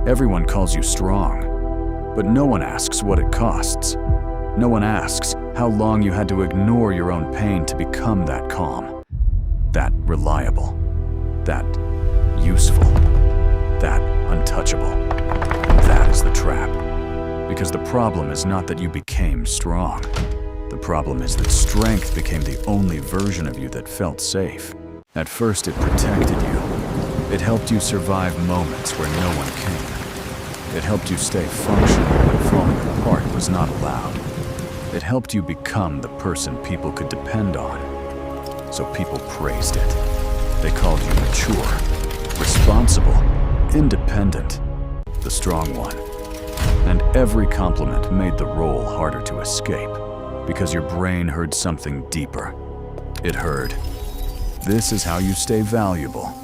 Everyone calls you strong, but no one asks what it costs. No one asks how long you had to ignore your own pain to become that calm, that reliable, that useful, that untouchable. That is the trap. Because the problem is not that you became strong. The problem is that strength became the only version of you that felt safe. At first, it protected you. It helped you survive moments where no one came. It helped you stay functional when falling apart was not allowed. It helped you become the person people could depend on. So people praised it. They called you mature, responsible, independent, the strong one. And every compliment made the role harder to escape, because your brain heard something deeper. It heard, this is how you stay valuable.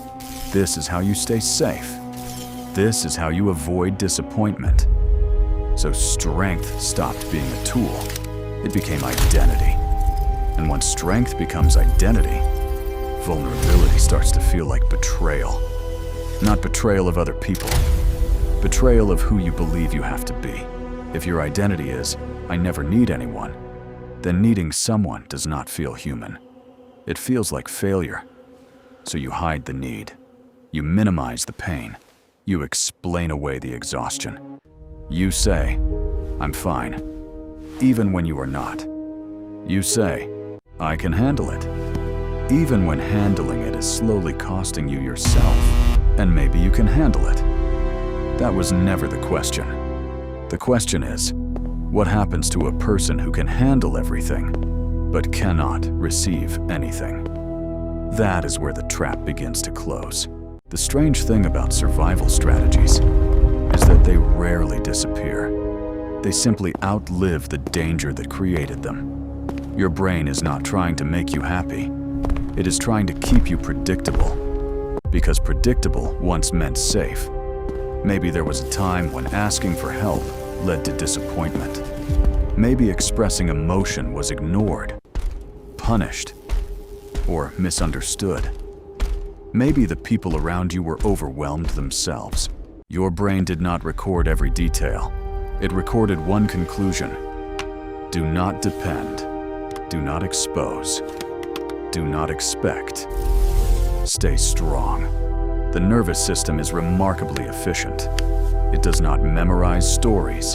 This is how you stay safe. This is how you avoid disappointment. So strength stopped being a tool. It became identity. And when strength becomes identity, vulnerability starts to feel like betrayal. Not betrayal of other people. Betrayal of who you believe you have to be. If your identity is, I never need anyone, then needing someone does not feel human. It feels like failure. So you hide the need. You minimize the pain. You explain away the exhaustion. You say, I'm fine, even when you are not. You say, I can handle it, even when handling it is slowly costing you yourself, and maybe you can handle it. That was never the question. The question is, what happens to a person who can handle everything, but cannot receive anything? That is where the trap begins to close. The strange thing about survival strategies is that they rarely disappear. They simply outlive the danger that created them. Your brain is not trying to make you happy. It is trying to keep you predictable. Because predictable once meant safe. Maybe there was a time when asking for help led to disappointment. Maybe expressing emotion was ignored, punished, or misunderstood. Maybe the people around you were overwhelmed themselves. Your brain did not record every detail. It recorded one conclusion. Do not depend. Do not expose. Do not expect. Stay strong. The nervous system is remarkably efficient. It does not memorize stories.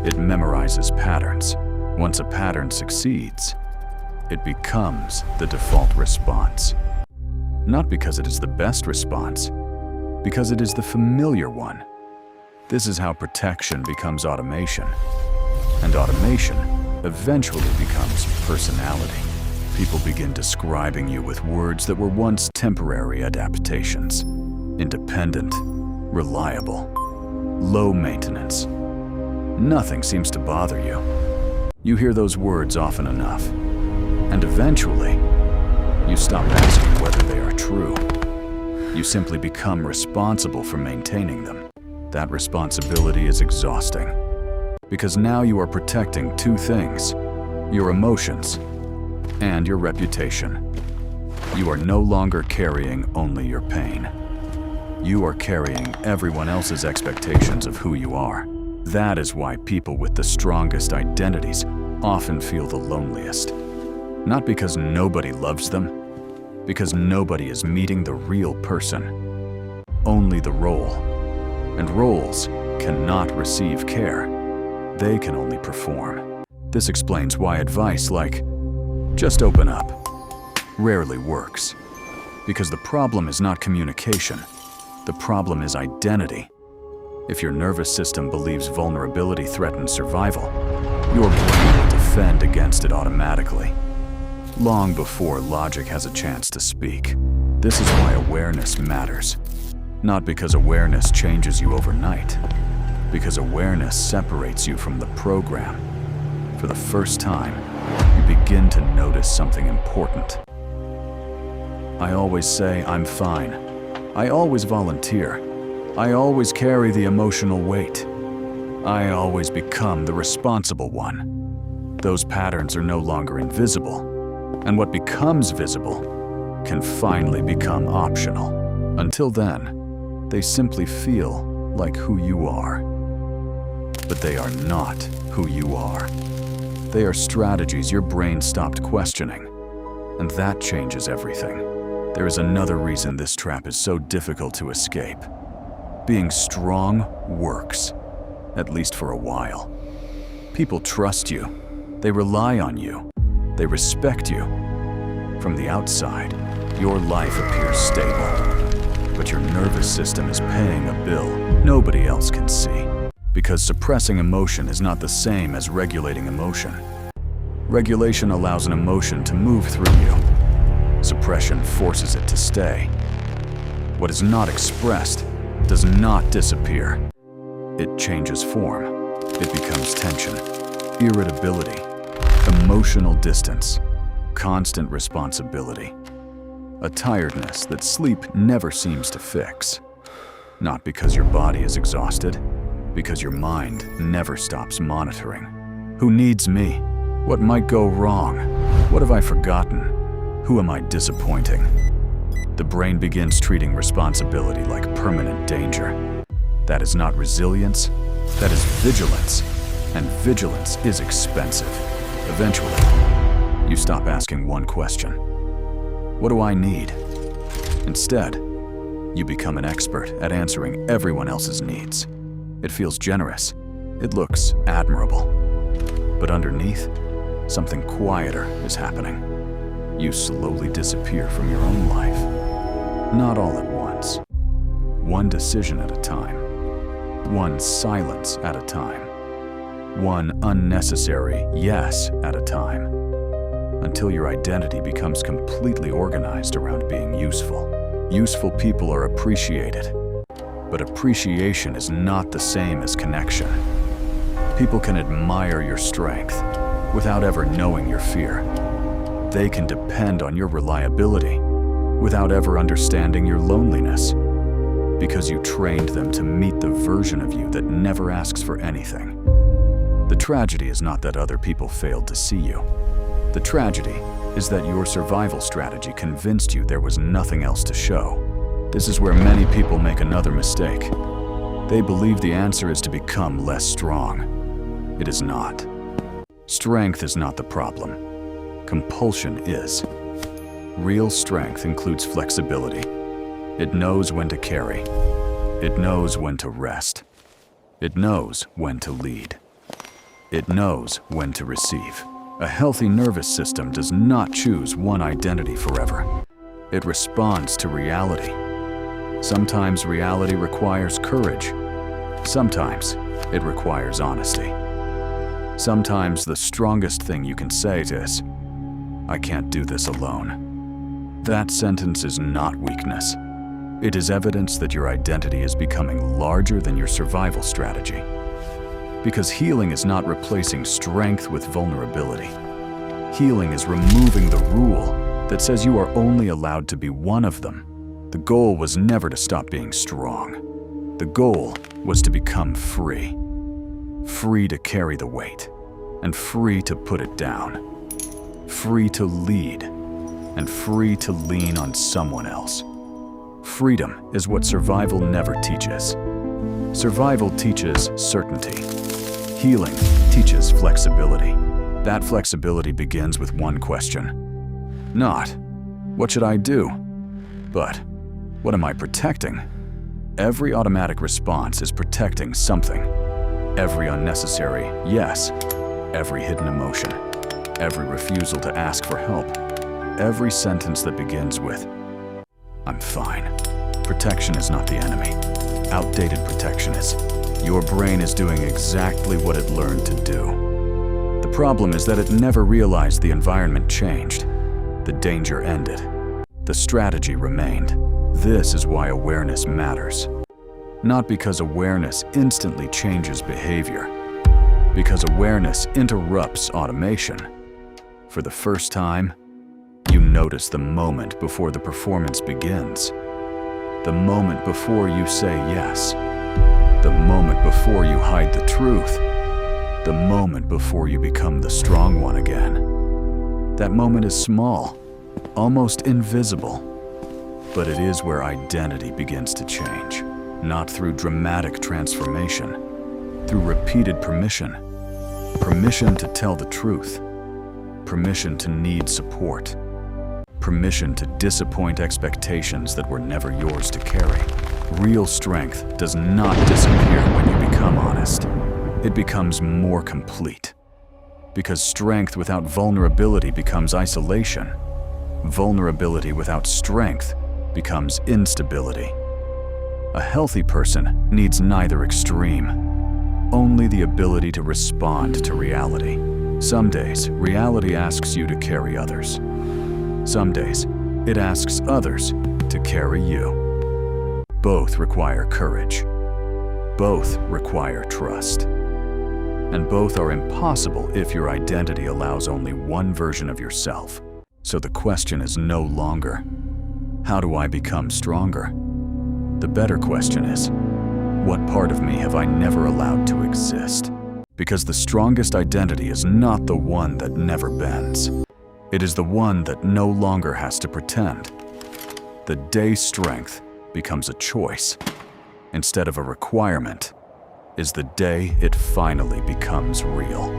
It memorizes patterns. Once a pattern succeeds, it becomes the default response. Not because it is the best response, because it is the familiar one. This is how protection becomes automation. And automation eventually becomes personality. People begin describing you with words that were once temporary adaptations. Independent, reliable, low maintenance. Nothing seems to bother you. You hear those words often enough, and eventually, you stop asking whether they are true. You simply become responsible for maintaining them. That responsibility is exhausting, because now you are protecting two things: your emotions and your reputation. You are no longer carrying only your pain. You are carrying everyone else's expectations of who you are. That is why people with the strongest identities often feel the loneliest. Not because nobody loves them, because nobody is meeting the real person. Only the role. And roles cannot receive care. They can only perform. This explains why advice like, just open up, rarely works. Because the problem is not communication. The problem is identity. If your nervous system believes vulnerability threatens survival, your brain will defend against it automatically, long before logic has a chance to speak. This is why awareness matters. Not because awareness changes you overnight, because awareness separates you from the program. For the first time, you begin to notice something important. I always say I'm fine. I always volunteer. I always carry the emotional weight. I always become the responsible one. Those patterns are no longer invisible, and what becomes visible can finally become optional. Until then, they simply feel like who you are. But they are not who you are. They are strategies your brain stopped questioning, and that changes everything. There is another reason this trap is so difficult to escape. Being strong works, at least for a while. People trust you. They rely on you. They respect you. From the outside, your life appears stable, but your nervous system is paying a bill nobody else can see. Because suppressing emotion is not the same as regulating emotion. Regulation allows an emotion to move through you. Suppression forces it to stay. What is not expressed does not disappear. It changes form. It becomes tension, irritability, emotional distance, constant responsibility. A tiredness that sleep never seems to fix. Not because your body is exhausted, because your mind never stops monitoring. Who needs me? What might go wrong? What have I forgotten? Who am I disappointing? The brain begins treating responsibility like permanent danger. That is not resilience, that is vigilance. And vigilance is expensive. Eventually, you stop asking one question. What do I need? Instead, you become an expert at answering everyone else's needs. It feels generous. It looks admirable. But underneath, something quieter is happening. You slowly disappear from your own life. Not all at once. One decision at a time. One silence at a time. One unnecessary yes at a time. Until your identity becomes completely organized around being useful. Useful people are appreciated. But appreciation is not the same as connection. People can admire your strength without ever knowing your fear. They can depend on your reliability without ever understanding your loneliness, because you trained them to meet the version of you that never asks for anything. The tragedy is not that other people failed to see you. The tragedy is that your survival strategy convinced you there was nothing else to show. This is where many people make another mistake. They believe the answer is to become less strong. It is not. Strength is not the problem. Compulsion is. Real strength includes flexibility. It knows when to carry. It knows when to rest. It knows when to lead. It knows when to receive. A healthy nervous system does not choose one identity forever. It responds to reality. Sometimes reality requires courage. Sometimes it requires honesty. Sometimes the strongest thing you can say is, "I can't do this alone." That sentence is not weakness. It is evidence that your identity is becoming larger than your survival strategy. Because healing is not replacing strength with vulnerability. Healing is removing the rule that says you are only allowed to be one of them. The goal was never to stop being strong. The goal was to become free. Free to carry the weight, and free to put it down. Free to lead, and free to lean on someone else. Freedom is what survival never teaches. Survival teaches certainty. Healing teaches flexibility. That flexibility begins with one question. Not, what should I do? But, what am I protecting? Every automatic response is protecting something. Every unnecessary yes. Every hidden emotion. Every refusal to ask for help. Every sentence that begins with, "I'm fine." Protection is not the enemy. Outdated protection is. Your brain is doing exactly what it learned to do. The problem is that it never realized the environment changed. The danger ended. The strategy remained. This is why awareness matters. Not because awareness instantly changes behavior. Because awareness interrupts automation. For the first time, you notice the moment before the performance begins. The moment before you say yes. The moment before you hide the truth. The moment before you become the strong one again. That moment is small, almost invisible, but it is where identity begins to change. not through dramatic transformation, through repeated permission. Permission to tell the truth. Permission to need support. Permission to disappoint expectations that were never yours to carry. Real strength does not disappear when you become honest. It becomes more complete. Because strength without vulnerability becomes isolation. Vulnerability without strength becomes instability. A healthy person needs neither extreme, only the ability to respond to reality. Some days, reality asks you to carry others. Some days, it asks others to carry you. Both require courage. Both require trust. And both are impossible if your identity allows only one version of yourself. So the question is no longer, how do I become stronger? The better question is, what part of me have I never allowed to exist? Because the strongest identity is not the one that never bends. It is the one that no longer has to pretend. The day strength becomes a choice instead of a requirement is the day it finally becomes real.